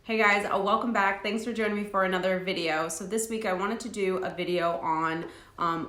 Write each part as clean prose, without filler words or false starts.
Hey guys, welcome back. Thanks for joining me for another video. So this week I wanted to do a video on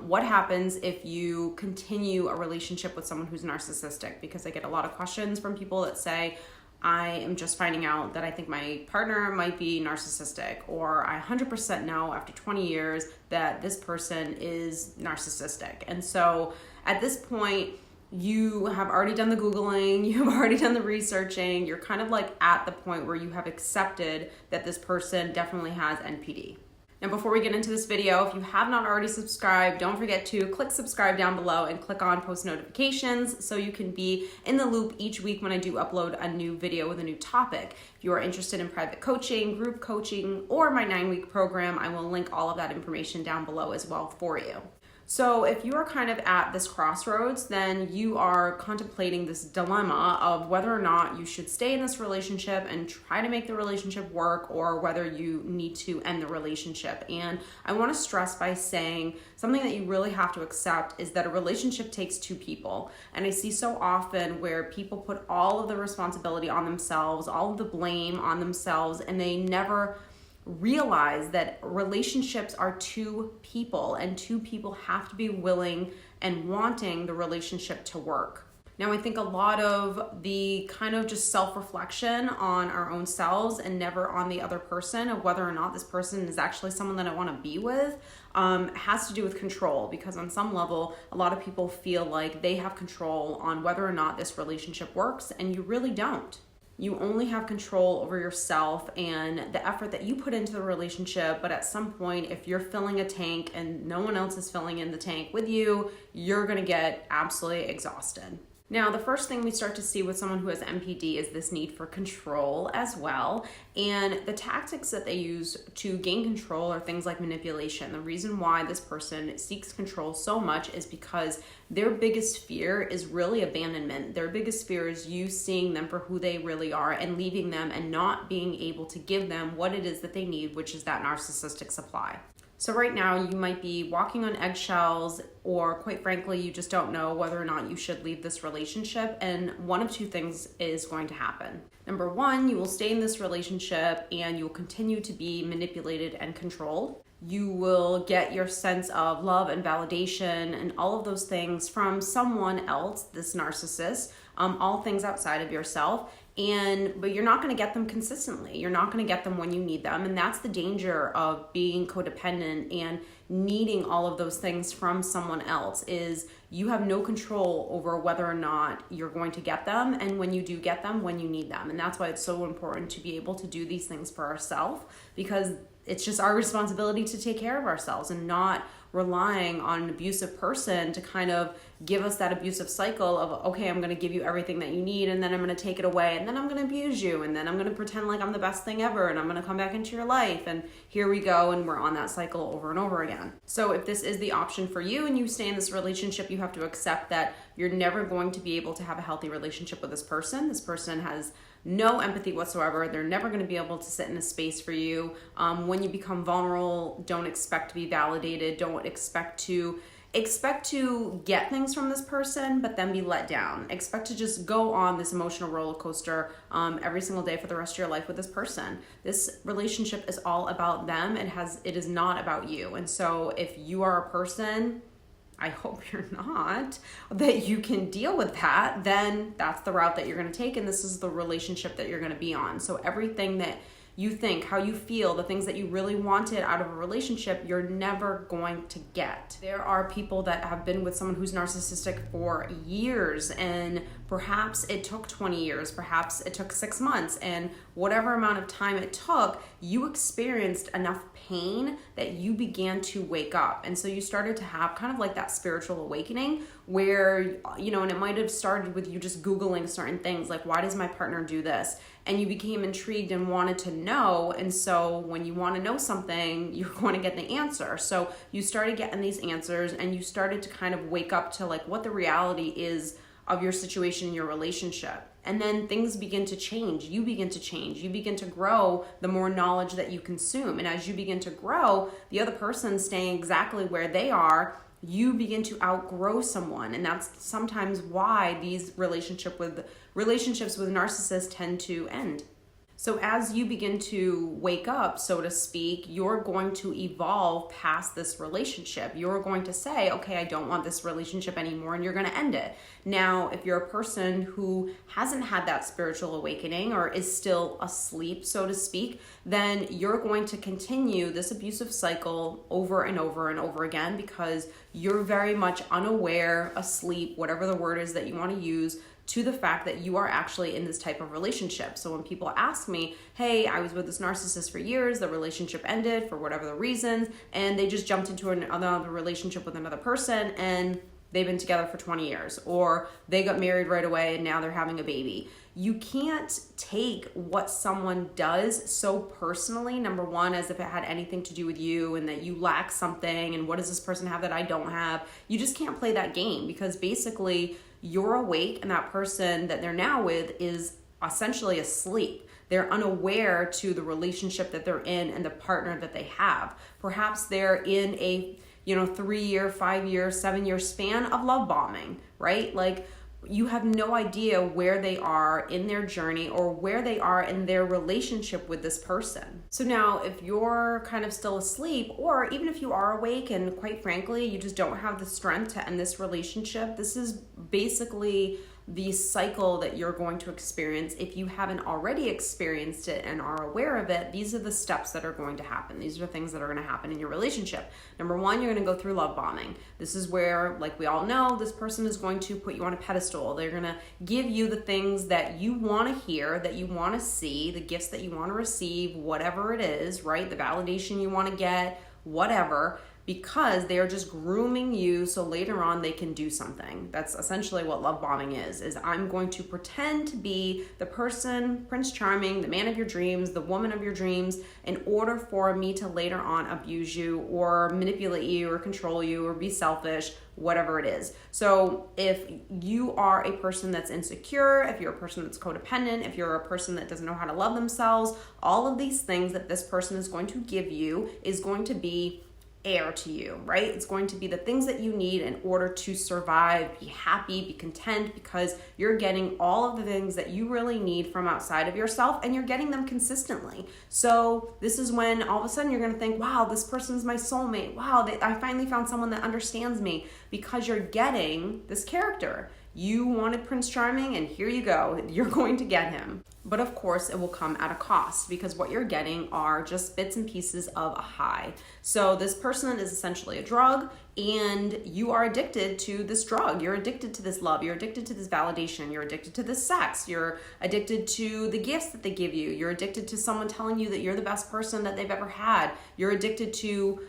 what happens if you continue a relationship with someone who's narcissistic, because I get a lot of questions from people that say, I am just finding out that I think my partner might be narcissistic, or I 100% know after 20 years that this person is narcissistic. And so at this point, you have already done the Googling, you have already done the researching, you're kind of like at the point where you have accepted that this person definitely has NPD. Now, before we get into this video, if you have not already subscribed, don't forget to click subscribe down below and click on post notifications so you can be in the loop each week when I do upload a new video with a new topic. If you are interested in private coaching, group coaching, or my 9-week program, I will link all of that information down below as well for you. So if you are kind of at this crossroads, then you are contemplating this dilemma of whether or not you should stay in this relationship and try to make the relationship work, or whether you need to end the relationship. And I want to stress by saying something that you really have to accept is that a relationship takes two people. And I see so often where people put all of the responsibility on themselves, all of the blame on themselves, and they never realize that relationships are two people, and two people have to be willing and wanting the relationship to work. Now, I think a lot of the kind of just self-reflection on our own selves and never on the other person of whether or not this person is actually someone that I want to be with has to do with control, because on some level, a lot of people feel like they have control on whether or not this relationship works, and you really don't. You only have control over yourself and the effort that you put into the relationship, but at some point, if you're filling a tank and no one else is filling in the tank with you, you're gonna get absolutely exhausted. Now, the first thing we start to see with someone who has NPD is this need for control as well. And the tactics that they use to gain control are things like manipulation. The reason why this person seeks control so much is because their biggest fear is really abandonment. Their biggest fear is you seeing them for who they really are and leaving them and not being able to give them what it is that they need, which is that narcissistic supply. So right now you might be walking on eggshells, or quite frankly, you just don't know whether or not you should leave this relationship. And one of two things is going to happen. Number one, you will stay in this relationship and you will continue to be manipulated and controlled. You will get your sense of love and validation and all of those things from someone else, this narcissist, all things outside of yourself. But you're not going to get them consistently. You're not going to get them when you need them. And that's the danger of being codependent and needing all of those things from someone else, is you have no control over whether or not you're going to get them, and when you do get them, when you need them. And that's why it's so important to be able to do these things for ourselves, because it's just our responsibility to take care of ourselves and not relying on an abusive person to kind of give us that abusive cycle of, okay, I'm going to give you everything that you need, and then I'm going to take it away, and then I'm going to abuse you, and then I'm going to pretend like I'm the best thing ever, and I'm going to come back into your life, and here we go, and we're on that cycle over and over again. So if this is the option for you and you stay in this relationship, you have to accept that you're never going to be able to have a healthy relationship with this person. This person has no empathy whatsoever. They're never going to be able to sit in a space for you. When you become vulnerable, don't expect to be validated. Don't expect to get things from this person, but then be let down. Expect to just go on this emotional roller coaster every single day for the rest of your life with this person. This relationship is all about them. It is not about you. And so if you are a person, I hope you're not, that you can deal with that, then that's the route that you're going to take, and this is the relationship that you're going to be on. So everything that you think, how you feel, the things that you really wanted out of a relationship, you're never going to get. There are people that have been with someone who's narcissistic for years, and perhaps it took 20 years, perhaps it took 6 months, and whatever amount of time it took, you experienced enough pain that you began to wake up. And so you started to have kind of like that spiritual awakening where, and it might have started with you just Googling certain things like, why does my partner do this? And you became intrigued and wanted to know. And so when you want to know something, you're going to get the answer. So you started getting these answers, and you started to kind of wake up to like what the reality is of your situation, your relationship. And then things begin to change. You begin to change. You begin to grow the more knowledge that you consume. And as you begin to grow, the other person staying exactly where they are, you begin to outgrow someone. And that's sometimes why these relationships with narcissists tend to end. So as you begin to wake up, so to speak, you're going to evolve past this relationship. You're going to say, okay, I don't want this relationship anymore, and you're going to end it. Now, if you're a person who hasn't had that spiritual awakening or is still asleep, so to speak, then you're going to continue this abusive cycle over and over and over again because you're very much unaware, asleep, whatever the word is that you want to use, to the fact that you are actually in this type of relationship. So when people ask me, hey, I was with this narcissist for years, the relationship ended for whatever the reasons, and they just jumped into another relationship with another person and they've been together for 20 years, or they got married right away and now they're having a baby. You can't take what someone does so personally, number one, as if it had anything to do with you and that you lack something and what does this person have that I don't have. You just can't play that game because basically you're awake and that person that they're now with is essentially asleep. They're unaware to the relationship that they're in and the partner that they have. Perhaps they're in a 3-year, 5-year, 7-year span of love bombing, right? Like you have no idea where they are in their journey or where they are in their relationship with this person. So now if you're kind of still asleep, or even if you are awake and quite frankly, you just don't have the strength to end this relationship, this is basically the cycle that you're going to experience. If you haven't already experienced it and are aware of it, these are the steps that are going to happen. These are things that are going to happen in your relationship. Number one, you're going to go through love bombing. This is where, like we all know, this person is going to put you on a pedestal. They're going to give you the things that you want to hear, that you want to see, the gifts that you want to receive, whatever it is, right? The validation you want to get, whatever, because they are just grooming you so later on they can do something. That's essentially what love bombing is I'm going to pretend to be the person, Prince Charming, the man of your dreams, the woman of your dreams, in order for me to later on abuse you or manipulate you or control you or be selfish, whatever it is. So if you are a person that's insecure, if you're a person that's codependent, if you're a person that doesn't know how to love themselves, all of these things that this person is going to give you is going to be air to you, right? It's going to be the things that you need in order to survive, be happy, be content, because you're getting all of the things that you really need from outside of yourself and you're getting them consistently. So this is when all of a sudden you're going to think, wow, this person's my soulmate. Wow, I finally found someone that understands me, because you're getting this character. You wanted Prince Charming and here you go. You're going to get him. But of course, it will come at a cost because what you're getting are just bits and pieces of a high. So this person is essentially a drug and you are addicted to this drug. You're addicted to this love. You're addicted to this validation. You're addicted to this sex. You're addicted to the gifts that they give you. You're addicted to someone telling you that you're the best person that they've ever had. You're addicted to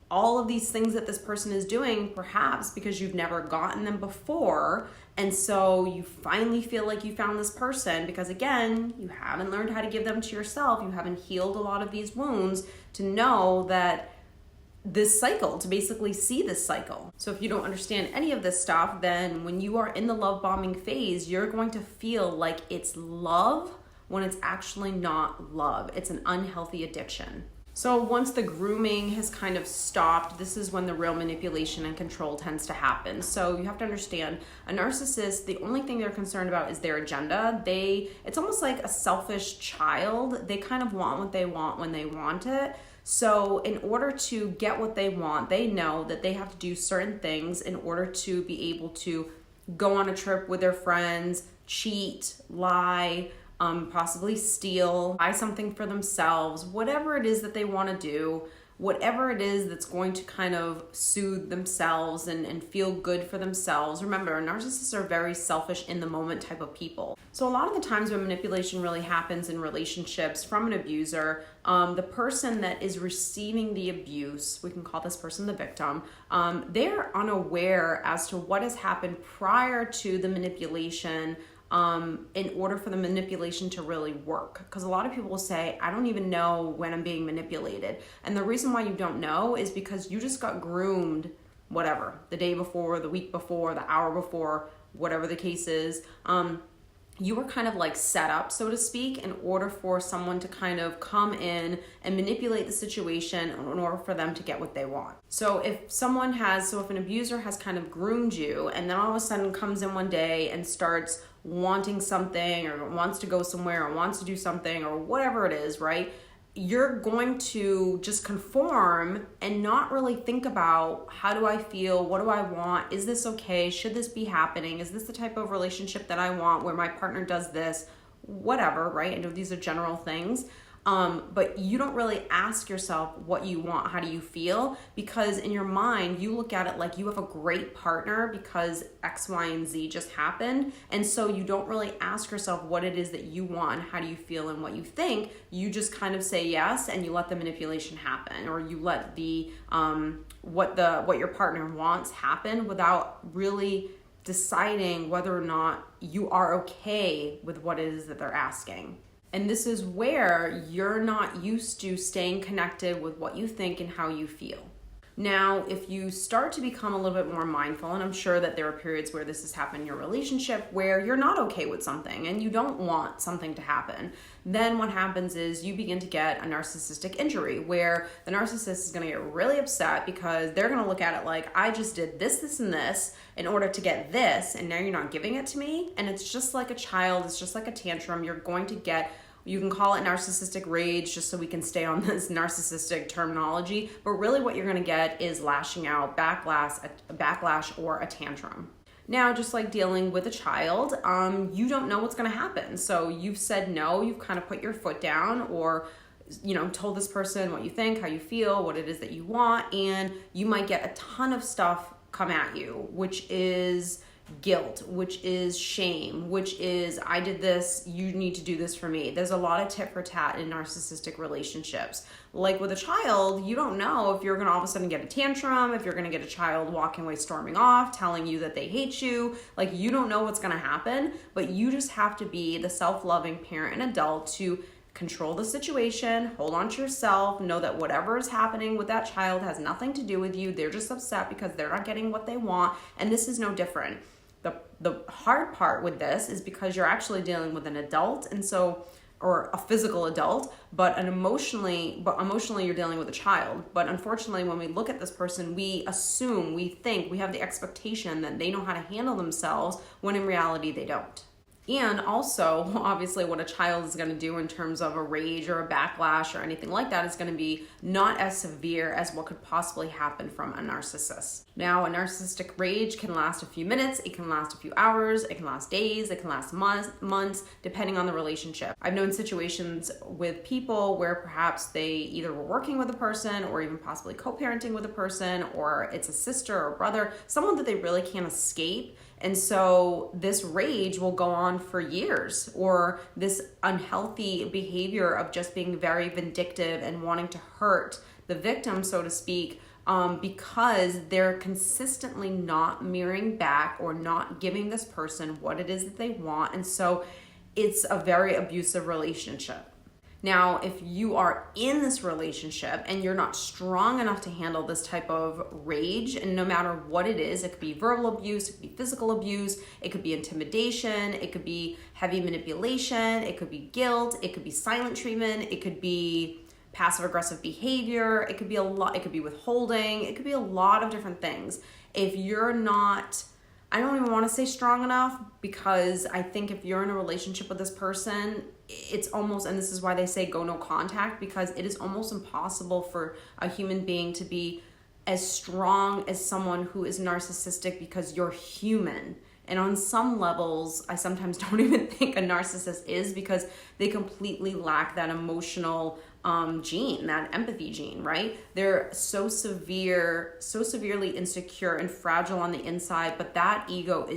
all of these things that this person is doing, perhaps because you've never gotten them before. And so you finally feel like you found this person because, again, you haven't learned how to give them to yourself. You haven't healed a lot of these wounds to know that this cycle, to basically see this cycle. So if you don't understand any of this stuff, then when you are in the love bombing phase, you're going to feel like it's love when it's actually not love. It's an unhealthy addiction. So once the grooming has kind of stopped, this is when the real manipulation and control tends to happen. So you have to understand, a narcissist, the only thing they're concerned about is their agenda. It's almost like a selfish child. They kind of want what they want when they want it. So in order to get what they want, they know that they have to do certain things in order to be able to go on a trip with their friends, cheat, lie, possibly steal, buy something for themselves, whatever it is that they want to do, whatever it is that's going to kind of soothe themselves and feel good for themselves. Remember, narcissists are very selfish in the moment type of people. So a lot of the times when manipulation really happens in relationships from an abuser, the person that is receiving the abuse, we can call this person the victim, they're unaware as to what has happened prior to the manipulation in order for the manipulation to really work. Because a lot of people will say, I don't even know when I'm being manipulated. And the reason why you don't know is because you just got groomed, whatever, the day before, the week before, the hour before, whatever the case is. you were kind of like set up, so to speak, in order for someone to kind of come in and manipulate the situation in order for them to get what they want. So if an abuser has kind of groomed you and then all of a sudden comes in one day and starts wanting something or wants to go somewhere or wants to do something or whatever it is, right? You're going to just conform and not really think about, how do I feel? What do I want? Is this okay? Should this be happening? Is this the type of relationship that I want where my partner does this? Whatever, right? I know these are general things. But you don't really ask yourself what you want, how do you feel? Because in your mind, you look at it like you have a great partner because X, Y, and Z just happened. And so you don't really ask yourself what it is that you want, how do you feel, and what you think. You just kind of say yes, and you let the manipulation happen, or you let the what your partner wants happen without really deciding whether or not you are okay with what it is that they're asking. And this is where you're not used to staying connected with what you think and how you feel. Now, if you start to become a little bit more mindful, and I'm sure that there are periods where this has happened in your relationship where you're not okay with something and you don't want something to happen, then what happens is you begin to get a narcissistic injury where the narcissist is going to get really upset because they're going to look at it like, I just did this, this, and this in order to get this, and now you're not giving it to me. And it's just like a child, it's just like a tantrum. You're going to get, you can call it narcissistic rage just so we can stay on this narcissistic terminology, but really what you're going to get is lashing out, backlash or a tantrum. Now, just like dealing with a child, you don't know what's going to happen. So you've said no, you've kind of put your foot down, or told this person what you think, how you feel, what it is that you want, and you might get a ton of stuff come at you, which is guilt, which is shame, which is, I did this, you need to do this for me. There's a lot of tit for tat in narcissistic relationships. Like with a child, you don't know if you're going to all of a sudden get a tantrum, if you're going to get a child walking away, storming off, telling you that they hate you. Like, you don't know what's going to happen, but you just have to be the self-loving parent and adult to control the situation, hold on to yourself, know that whatever is happening with that child has nothing to do with you. They're just upset because they're not getting what they want, and this is no different. The hard part with this is because you're actually dealing with an adult, and so, or a physical adult, but emotionally you're dealing with a child. But unfortunately, when we look at this person, we assume, we think, we have the expectation that they know how to handle themselves, when in reality they don't. And also, obviously, what a child is going to do in terms of a rage or a backlash or anything like that is going to be not as severe as what could possibly happen from a narcissist. Now, a narcissistic rage can last a few minutes, it can last a few hours, it can last days, it can last months, depending on the relationship. I've known situations with people where perhaps they either were working with a person or even possibly co-parenting with a person, or it's a sister or brother, someone that they really can't escape. And so this rage will go on for years, or this unhealthy behavior of just being very vindictive and wanting to hurt the victim, so to speak, because they're consistently not mirroring back or not giving this person what it is that they want. And so it's a very abusive relationship. Now, if you are in this relationship and you're not strong enough to handle this type of rage, and no matter what it is, it could be verbal abuse, it could be physical abuse, it could be intimidation, it could be heavy manipulation, it could be guilt, it could be silent treatment, it could be passive aggressive behavior, it could be a lot, it could be withholding, it could be a lot of different things. If you're not, I don't even want to say strong enough, because I think if you're in a relationship with this person, it's almost, and this is why they say go no contact, because it is almost impossible for a human being to be as strong as someone who is narcissistic, because you're human. And on some levels, I sometimes don't even think a narcissist is, because they completely lack that emotional gene, that empathy gene, right? They're so severely insecure and fragile on the inside, but that egoic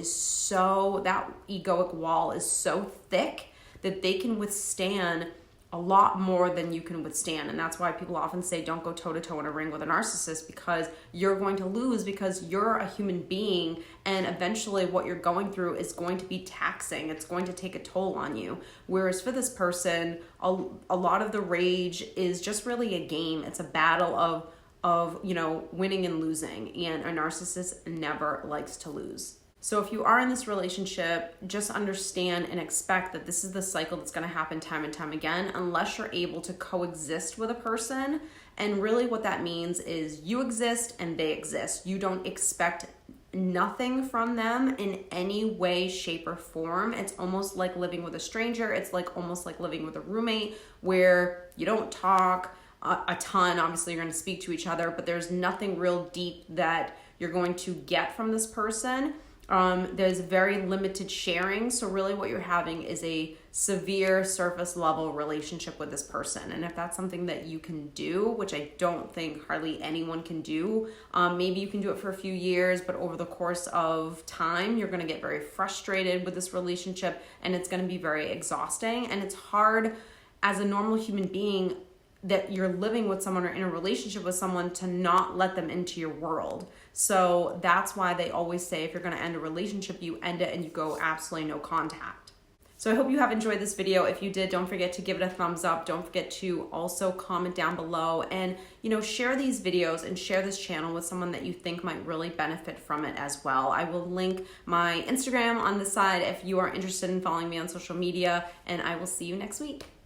wall is so thick that they can withstand a lot more than you can withstand. And that's why people often say don't go toe-to-toe in a ring with a narcissist, because you're going to lose, because you're a human being, and eventually what you're going through is going to be taxing. It's going to take a toll on you. Whereas for this person, a lot of the rage is just really a game. It's a battle of winning and losing, and a narcissist never likes to lose. So if you are in this relationship, just understand and expect that this is the cycle that's going to happen time and time again, unless you're able to coexist with a person. And really what that means is you exist and they exist. You don't expect nothing from them in any way, shape, or form. It's almost like living with a stranger. It's like almost like living with a roommate where you don't talk a ton. Obviously, you're going to speak to each other, but there's nothing real deep that you're going to get from this person. There's very limited sharing. So really what you're having is a severe surface level relationship with this person. And if that's something that you can do, which I don't think hardly anyone can do, maybe you can do it for a few years, but over the course of time, you're going to get very frustrated with this relationship and it's going to be very exhausting. And it's hard as a normal human being that you're living with someone or in a relationship with someone to not let them into your world. So that's why they always say if you're going to end a relationship, you end it and you go absolutely no contact. So I hope you have enjoyed this video. If you did, don't forget to give it a thumbs up. Don't forget to also comment down below and, share these videos and share this channel with someone that you think might really benefit from it as well. I will link my Instagram on the side if you are interested in following me on social media, and I will see you next week.